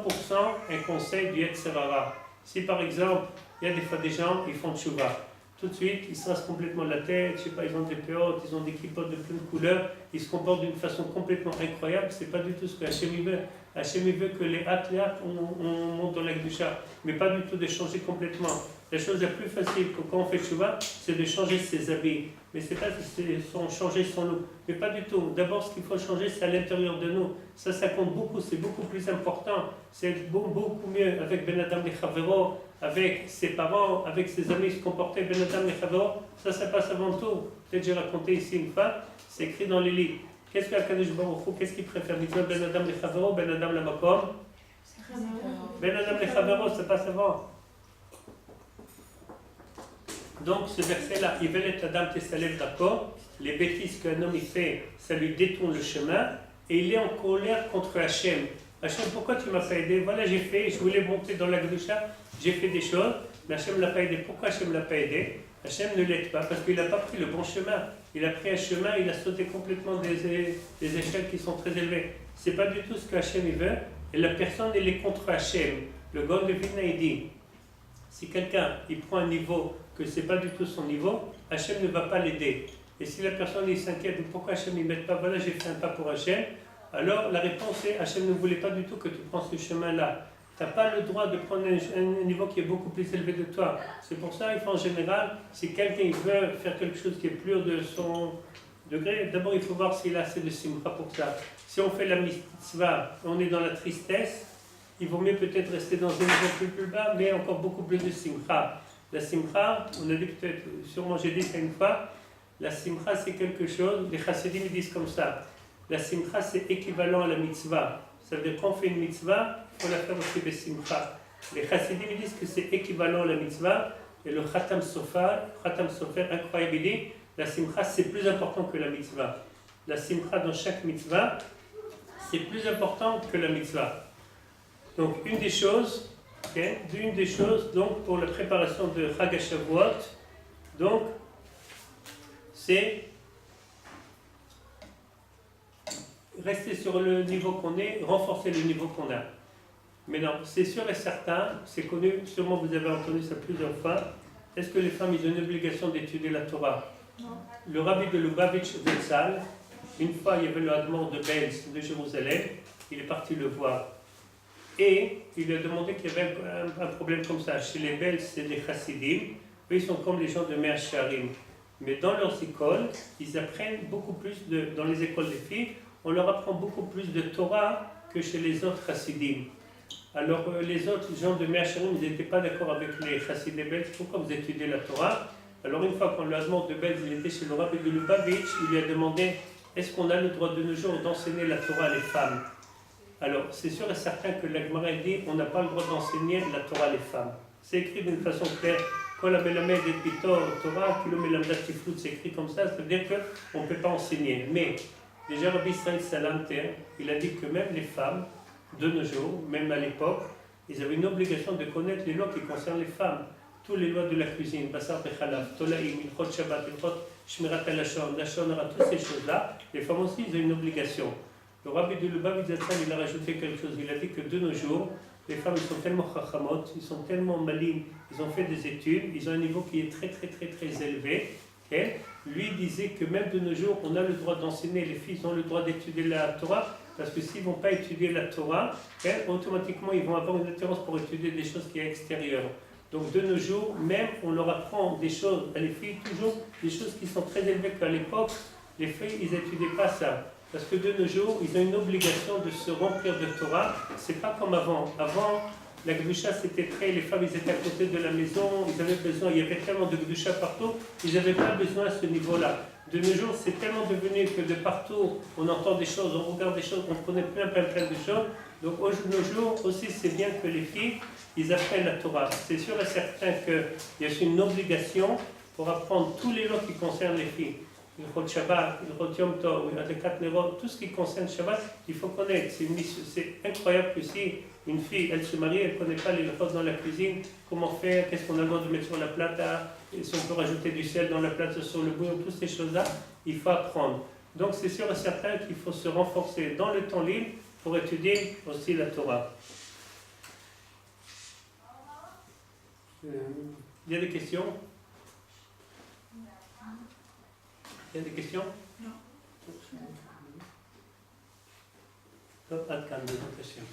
un conseil du Yetzirara. Si par exemple, il y a des fois des gens, ils font tchouva, tout de suite, ils se rasent complètement la tête, je sais pas, ils ont des péotes, ils ont des kippotes de plein de couleurs, ils se comportent d'une façon complètement incroyable, c'est pas du tout ce que Hachem veut. Hachem veut que les athlètes, on monte dans la Kedusha, mais pas du tout de changer complètement. La chose la plus facile quand on fait tchouva, c'est de changer ses habits. Mais c'est pas changer son look. Mais pas du tout. D'abord, ce qu'il faut changer, c'est à l'intérieur de nous. Ça compte beaucoup, c'est beaucoup plus important. C'est beaucoup mieux avec Ben Adam les Chavero, avec ses parents, avec ses amis, se comporter Ben Adam les Chavero. Ça passe avant tout. Peut-être j'ai raconté ici une fois, c'est écrit dans les livres. Qu'est-ce qu'Akadosh Baruch Hu, qu'est-ce qu'il préfère? Ben Adam les Chavero, Ben Adam la Makom. Ben Adam les Chavero, ça passe avant. Donc ce verset-là, Ivelet Adam Tesalef d'accord, les bêtises qu'un homme il fait, ça lui détourne le chemin, et il est en colère contre Hachem. Hachem, pourquoi tu ne m'as pas aidé? Voilà, j'ai fait, je voulais monter dans la Kedusha, j'ai fait des choses, mais Hachem ne l'a pas aidé. Pourquoi Hachem ne l'a pas aidé? Hachem ne l'aide pas, parce qu'il n'a pas pris le bon chemin. Il a pris un chemin, il a sauté complètement des échelles qui sont très élevées. Ce n'est pas du tout ce que Hachem il veut. et la personne elle est contre Hachem. Le Gaon de Vilna il dit, si quelqu'un il prend un niveau que ce n'est pas du tout son niveau, Hachem ne va pas l'aider. Et si la personne il s'inquiète, pourquoi Hachem ne m'aide pas, voilà j'ai fait un pas pour Hachem, alors la réponse est, Hachem ne voulait pas du tout que tu prends ce chemin-là. Tu n'as pas le droit de prendre un niveau qui est beaucoup plus élevé de toi. C'est pour ça, en général, si quelqu'un veut faire quelque chose qui est plus haut de son degré, d'abord il faut voir s'il a assez de simcha pour ça. Si on fait la mitzvah, on est dans la tristesse, il vaut mieux peut-être rester dans un niveau plus bas, mais encore beaucoup plus de simcha. La simcha, on a dit peut-être, sûrement j'ai dit ça une fois, la simcha c'est quelque chose, les chassidim disent comme ça, la simcha c'est équivalent à la mitzvah. Ça veut dire qu'on fait une mitzvah, il faut la faire aussi de simcha. Les chassidim disent que c'est équivalent à la mitzvah, et le Khatam Sofer, incroyable, il dit, la simcha c'est plus important que la mitzvah. La simcha dans chaque mitzvah, c'est plus important que la mitzvah. Donc une des choses, donc pour la préparation de Chag HaShavuot, donc c'est rester sur le niveau qu'on est, renforcer le niveau qu'on a. Mais non, c'est sûr et certain, c'est connu, sûrement vous avez entendu ça plusieurs fois, est-ce que les femmes ils ont une obligation d'étudier la Torah? Non. Le rabbi de Lubavitch Zatzal, une fois il y avait le Hadmor de Belz de Jérusalem, il est parti le voir. Et il lui a demandé qu'il y avait un problème comme ça. Chez les Belges, c'est les Chassidim. Eux, ils sont comme les gens de Mea Shearim. Mais dans leurs écoles, ils apprennent beaucoup plus, dans les écoles des filles, on leur apprend beaucoup plus de Torah que chez les autres Chassidim. Alors, les autres gens de Mea Shearim, ils n'étaient pas d'accord avec les Chassidim belges. Pourquoi vous étudiez la Torah? Alors, une fois qu'on lui a demandé de Belge, il était chez le rabbi de Lubavitch, il lui a demandé est-ce qu'on a le droit de nos jours d'enseigner la Torah à les femmes? Alors, c'est sûr et certain que la Gemara dit on n'a pas le droit d'enseigner la Torah à les femmes. C'est écrit d'une façon claire. Kol ha-melamed et Torah, Kilo melamdat tiflut, c'est écrit comme ça veut dire qu'on ne peut pas enseigner. Mais, déjà, Rabbi Israël Salanter, il a dit que même les femmes, de nos jours, même à l'époque, ils avaient une obligation de connaître les lois qui concernent les femmes. Toutes les lois de la cuisine, Basar Bechalav, Tolaïm, Ilchot Shabbat, Ilchot Shmirat al-Lashon, Lashon Hara, toutes ces choses-là, les femmes aussi, ils ont une obligation. Le rabbi de Lubavitch Zatzal, il a rajouté quelque chose. Il a dit que de nos jours, les femmes ils sont tellement chachamot, ils sont tellement malines, ils ont fait des études, ils ont un niveau qui est très très très très élevé. Okay? Lui disait que même de nos jours, on a le droit d'enseigner, les filles ont le droit d'étudier la Torah, parce que s'ils ne vont pas étudier la Torah, okay, automatiquement ils vont avoir une attirance pour étudier des choses qui sont extérieures. Donc de nos jours, même on leur apprend des choses à les filles, toujours des choses qui sont très élevées qu'à l'époque, les filles ils n'étudiaient pas ça. Parce que de nos jours, ils ont une obligation de se remplir de Torah. C'est pas comme avant. Avant, la Gdusha c'était très, les femmes ils étaient à côté de la maison, ils avaient besoin, il y avait tellement de Gdusha partout, ils n'avaient pas besoin à ce niveau-là. De nos jours, c'est tellement devenu que de partout, on entend des choses, on regarde des choses, on connaît plein de choses. Donc de nos jours aussi, c'est bien que les filles, ils apprennent la Torah. C'est sûr et certain qu'il y a une obligation pour apprendre tous les lois qui concernent les filles. Le Shabbat, le Yom Tov, le Kat Nerot, tout ce qui concerne Shabbat, il faut connaître. C'est incroyable que si une fille, elle se marie, elle ne connaît pas les choses dans la cuisine, comment faire, qu'est-ce qu'on a le droit de mettre sur la plata, si on peut rajouter du sel dans la plate, sur le bouillon, toutes ces choses-là, il faut apprendre. Donc c'est sûr et certain qu'il faut se renforcer dans le temps libre pour étudier aussi la Torah. Il y a des questions? Il y a des questions? Non. Top, à de questions.